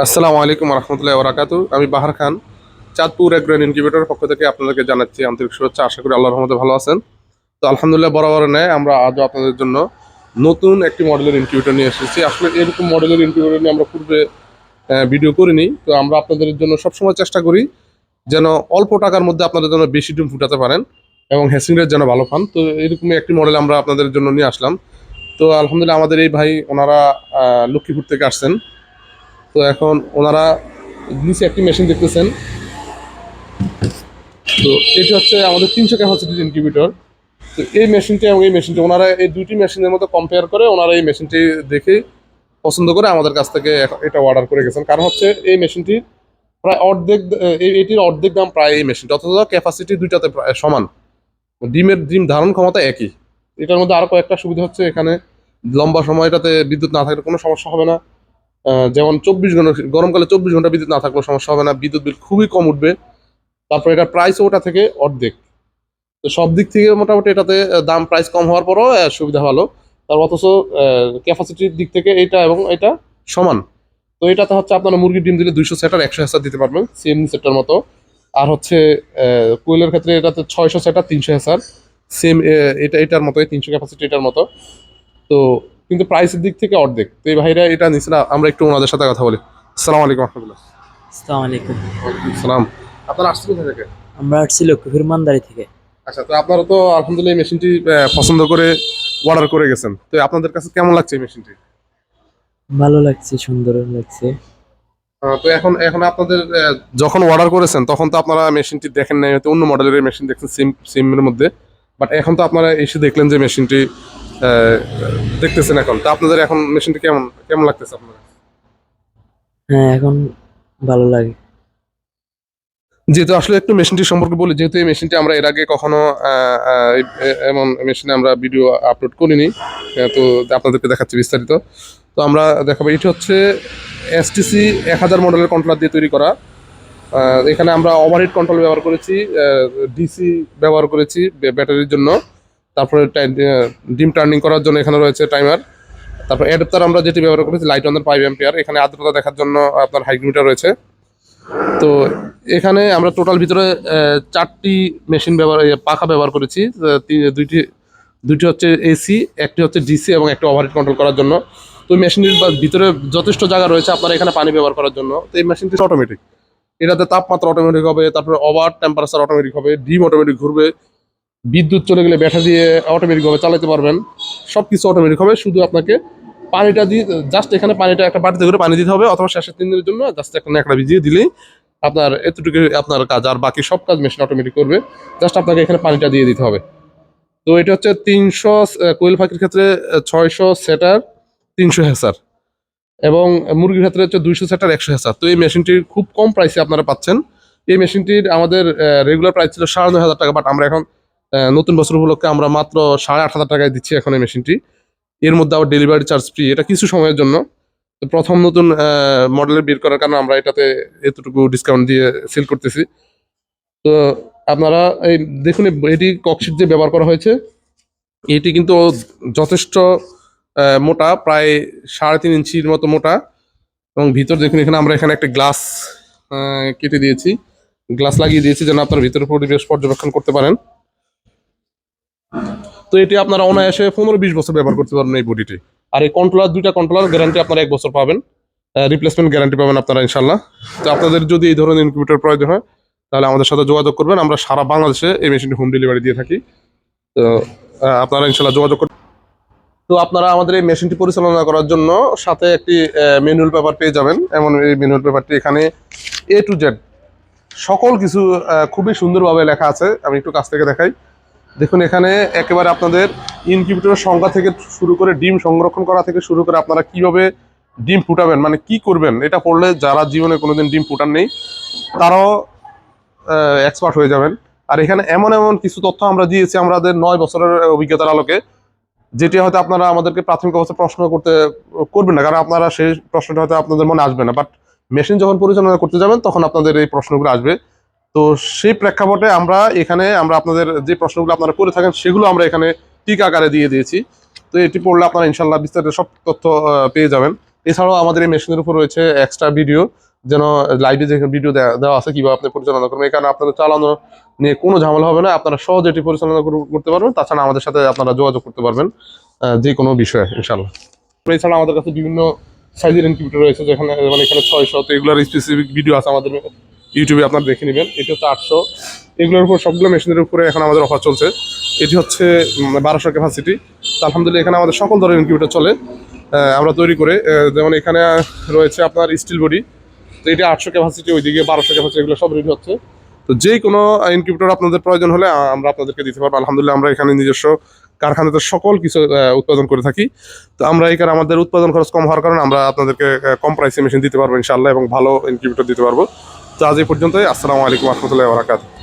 আসসালামু আলাইকুম রহমতুল্লাহি ওয়া বারাকাতুহু। আমি বাহার খান, চাঁদপুর এগ্রো ইনকিউবেটরের পক্ষ থেকে আপনাদেরকে জানাচ্ছি আন্তরিক শুভেচ্ছা। আশা করি আল্লাহর রহমতে ভালো আছেন। তো আলহামদুলিল্লাহ, বরাবর ন্যায় আমরা আজও আপনাদের জন্য নতুন একটি মডেলের ইনকিউবেটর নিয়ে এসেছি। আসলে এরকম মডেলের ইনকিউবেটর নিয়ে আমরা পূর্বে ভিডিও করিনি। তো আমরা আপনাদের জন্য সবসময় চেষ্টা করি যেন অল্প টাকার মধ্যে আপনাদের জন্য বেশি ডিম ফুটাতে পারেন এবং হ্যাসিং রেট যেন ভালো পান। তো এরকমই একটি মডেল আমরা আপনাদের জন্য নিয়ে আসলাম। তো আলহামদুলিল্লাহ, আমাদের এই ভাই ওনারা লক্ষ্মীপুর থেকে আসছেন। তো এখন ওনারা নিচে একটি মেশিন দেখতেছেন। তো এটি হচ্ছে আমাদের 300 ক্যাপাসিটির ইনকিউবেটর। তো এই মেশিনটি এবং এই মেশিনটি ওনারা এই দুইটি মেশিনের মধ্যে কম্পেয়ার করে ওনারা এই মেশিনটি দেখে পছন্দ করে আমাদের কাছ থেকে এটা অর্ডার করে গেছেন। কারণ হচ্ছে এই মেশিনটির প্রায় অর্ধেক, এটির অর্ধেক দাম প্রায় এই মেশিনটা, অথচ ক্যাপাসিটি দুইটাতে প্রায় সমান। ডিম ধারণ ক্ষমতা একই। এটার মধ্যে আরো কয়েকটা সুবিধা হচ্ছে, এখানে লম্বা সময়টাতে বিদ্যুৎ না থাকলে কোনো সমস্যা হবে না। যেমন 24 ঘন্টা, গরমকালে 24 ঘন্টা বিদ্যুৎ না থাকলেও সমস্যা হবে না, বিদ্যুৎ বিল খুবই কম উঠবে। তারপর এটা প্রাইসও ওটা থেকে অর্ধেক। তো সব দিক থেকে মোটামুটি এটাতে দাম প্রাইস কম হওয়ার পরও সুবিধা ভালো। তার অথচ ক্যাপাসিটির দিক থেকে এটা এবং এটা সমান। তো এটাতে হচ্ছে আপনারা মুরগির ডিম দিলে 200 সেটার 100 হেসার দিতে পারবেন, সেম সেটার মতো। আর হচ্ছে কোয়েলের ক্ষেত্রে এটাতে 600 সেটার 300 হেসার, সেম এটার মতোই 300 ক্যাপাসিটি এটার মতো। তো কিন্তু প্রাইসের দিক থেকে অর্ধেক। তো এই ভাইরা এটা নিচ্ছে না, আমরা একটু ওনাদের সাথে কথা বলি। আসসালামু আলাইকুম রহমতুল্লাহ। আসসালামু আলাইকুম। ওয়ালাইকুম সালাম। আপনারা আসছেন কোথা থেকে? আমরা আসছি লক্ষ্মীপুর মান্দারি থেকে। আচ্ছা, তো আপনারা তো আলহামদুলিল্লাহ এই মেশিনটি পছন্দ করে অর্ডার করে গেছেন। তো আপনাদের কাছে কেমন লাগছে এই মেশিনটি? ভালো লাগছে, সুন্দর লাগছে। তো এখন এখন আপনাদের যখন অর্ডার করেছেন তখন তো আপনারা মেশিনটি দেখেন নাই, হয়তো অন্য মডেলের মেশিন দেখছেন সিমের মধ্যে। বাট এখন তো আপনারা এসে দেখলেন যে মেশিনটি আহ, দেখতেছেন এখন। তো আপনাদের এখন মেশিনটি কেমন কেমন লাগতেছে আপনার? হ্যাঁ, এখন ভালো লাগে। যেহেতু আসলে একটু মেশিনটি সম্পর্কে বলি, যেহেতু এই মেশিনটি আমরা এর আগে কখনো এমন মেশিনে আমরা ভিডিও আপলোড করিনি। তো আপনাদেরকে দেখাচ্ছি বিস্তারিত। তো আমরা দেখাবো, এটি হচ্ছে এসটিসি 1000 মডেলের কন্ট্রোলার দিয়ে তৈরি করা। এখানে আমরা ওভারহিট কন্ট্রোল ব্যবহার করেছি, ডিসি ব্যবহার করেছি ব্যাটারির জন্য। তারপরে ডিম টার্নিং করার জন্য এখানে রয়েছে টাইমার। তারপর অ্যাডাপ্টার আমরা যেটি ব্যবহার করেছি লাইট অন 5 অ্যাম্পিয়ার। এখানে আর্দ্রতা দেখার জন্য আপনার হাইগ্রোমিটার রয়েছে। তো এখানে আমরা টোটাল ভিতরে 4টি মেশিন পাখা ব্যবহার করেছি। দুইটি দুইটি হচ্ছে এসি, একটি হচ্ছে ডিসি এবং একটা ওভারহিট কন্ট্রোল করার জন্য। তো মেশিনটির ভিতরে যথেষ্ট জায়গা রয়েছে আপনার এখানে পানি ব্যবহার করার জন্য। তো এই মেশিনটি অটোমেটিক, এটাতে তাপমাত্রা অটোমেটিক হবে, তারপরে ওভার টেম্পারেচার অটোমেটিক হবে, ডিম অটোমেটিক ঘুরবে, বিদ্যুৎ চলে গেলে ব্যাটারি দিয়ে অটোমেটিকভাবে চালাতে পারবেন। সব কিছু অটোমেটিক হবে, শুধু আপনাকে পানিটা দিয়ে জাস্ট এখানে পানিটা একটা বাটিতে করে পানি দিতে হবে, অথবা শেষের 3 দিনের জন্য জাস্ট একটা ন্যাকড়া ভিজিয়ে দিলেই আপনার এতটুকু আপনার কাজ। আর বাকি সব কাজ মেশিন অটোমেটিক করবে, জাস্ট আপনাকে এখানে পানিটা দিয়ে দিতে হবে। তো এটা হচ্ছে 300, কোয়েল পাখির ক্ষেত্রে 600 সেটার 300 হেসার, এবং মুরগির ক্ষেত্রে হচ্ছে 200 সেটার 100 হেসার। তো এই মেশিনটির খুব কম প্রাইসে আপনারা পাচ্ছেন। এই মেশিনটির আমাদের রেগুলার প্রাইস ছিল 9,500 টাকা, বাট আমরা এখন নতুন বছর উপলক্ষে আমরা মাত্র 8,500 টাকায় দিচ্ছি এখন এই মেশিনটি। এর মধ্যে আবার ডেলিভারি চার্জ ফ্রি, এটা কিছু সময়ের জন্য। তো প্রথম নতুন মডেলের বের করার কারণে আমরা এটাতে এতটুকু ডিসকাউন্ট দিয়ে সেল করতেছি। তো আপনারা এই দেখুন, এটি ককশিট যে ব্যবহার করা হয়েছে, এটি কিন্তু যথেষ্ট মোটা, প্রায় 3.5 ইঞ্চির মতো মোটা। এবং ভিতর দেখুন, এখানে একটা গ্লাস কেটে দিয়েছি, গ্লাস লাগিয়ে দিয়েছি যেন আপনার ভিতরে পরিবেশ পর্যবেক্ষণ করতে পারেন। তো এটি আপনারা অনায়াসে 15-20 বছর ব্যবহার করতে পারবেন এই বডিটি। আর এই দুইটা কন্ট্রোলার গ্যারান্টি আপনারা 1 বছর পাবেন, রিপ্লেসমেন্ট গ্যারান্টি পাবেন আপনারা ইনশাল্লাহ। তো আপনাদের যদি এই ধরনের ইনকিউবেটর প্রয়োজন হয় তাহলে আমাদের সাথে যোগাযোগ করবেন। আমরা সারা বাংলাদেশে এই মেশিনটি হোম ডেলিভারি দিয়ে থাকি। তো আপনারা ইনশাল্লাহ যোগাযোগ করবেন। তো আপনারা আমাদের এই মেশিনটি পরিচালনা করার জন্য সাথে একটি ম্যানুয়াল পেপার পেয়ে যাবেন। এমন এই ম্যানুয়াল পেপারটি এখানে A to Z সকল কিছু খুবই সুন্দরভাবে লেখা আছে। আমি একটু কাছ থেকে দেখাই। দেখুন, এখানে একেবারে আপনাদের ইনকিউবেটরের সংখ্যা থেকে শুরু করে ডিম সংরক্ষণ করা থেকে শুরু করে আপনারা কিভাবে ডিম ফুটাবেন, মানে কি করবেন, এটা পড়লে যারা জীবনে কোনোদিন ডিম ফুটান নেই তারাও এক্সপার্ট হয়ে যাবেন। আর এখানে এমন এমন কিছু তথ্য আমরা দিয়েছি আমাদের 9 বছরের অভিজ্ঞতার আলোকে, যেটি হয়তো আপনারা আমাদেরকে প্রাথমিক অবস্থায় প্রশ্ন করবেন না, কারণ আপনারা সেই প্রশ্নটা হয়তো আপনাদের মনে আসবে না। বাট মেশিন যখন পরিচালনা করতে যাবেন তখন আপনাদের এই প্রশ্নগুলো আসবে। তো সেই প্রেক্ষাপটে আমরা আপনাদের যে প্রশ্নগুলো আপনারা করে থাকেন সেগুলো আমরা এখানে টিক আকারে দিয়ে দিয়েছি। তো এটি পড়লে আপনারা ইনশাল্লাহ বিস্তারিত সব তথ্য পেয়ে যাবেন। এছাড়াও আমাদের এই মেশিনের উপর রয়েছে এক্সট্রা ভিডিও, যেন লাইভে যে ভিডিও দেওয়া আছে কিভাবে আপনি পরিচালনা করবেন, এখানে আপনাদের চালানো নিয়ে কোনো ঝামেলা হবে না, আপনারা সহজে এটি পরিচালনা করতে পারবেন। তাছাড়া আমাদের সাথে আপনারা যোগাযোগ করতে পারবেন যে কোনো বিষয়ে ইনশাল্লাহ। এছাড়া আমাদের কাছে বিভিন্ন সাইজের ইনকিউবেটর রয়েছে, যেখানে মানে এখানে 600, তো এগুলোর স্পেসিফিক ভিডিও আছে আমাদের ইউটিউবে, আপনারা দেখে নেবেন। এটি হচ্ছে 800, এগুলোর উপর সবগুলো মেশিনের উপরে এখন আমাদের অফার চলছে। এটি হচ্ছে 1200 ক্যাপাসিটি। তো আলহামদুলিল্লাহ এখানে আমাদের সকল ধরনের ইনকিউবেটর চলে, আমরা তৈরি করে। যেমন এখানে রয়েছে আপনার স্টিল বডি, তো এটি 800 ক্যাপাসিটি, ওইদিকে 1200 ক্যাপাসিটি, এগুলো সব রেডি হচ্ছে। তো যে কোনো ইনকিউবেটর আপনাদের প্রয়োজন হলে আমরা আপনাদেরকে দিতে পারবো। আলহামদুলিল্লাহ আমরা এখানে নিজস্ব কারখানাতে সকল কিছু উৎপাদন করে থাকি। তো আমরা এখানে আমাদের উৎপাদন খরচ কম হওয়ার কারণে আমরা আপনাদেরকে কম প্রাইসে মেশিন দিতে পারবো ইনশাআল্লাহ, এবং ভালো ইনকিউবেটর দিতে পারবো। তো আজ এই পর্যন্তই। আসসালামু আলাইকুম ওয়া রাহমাতুল্লাহি ওয়া বারাকাতুহু।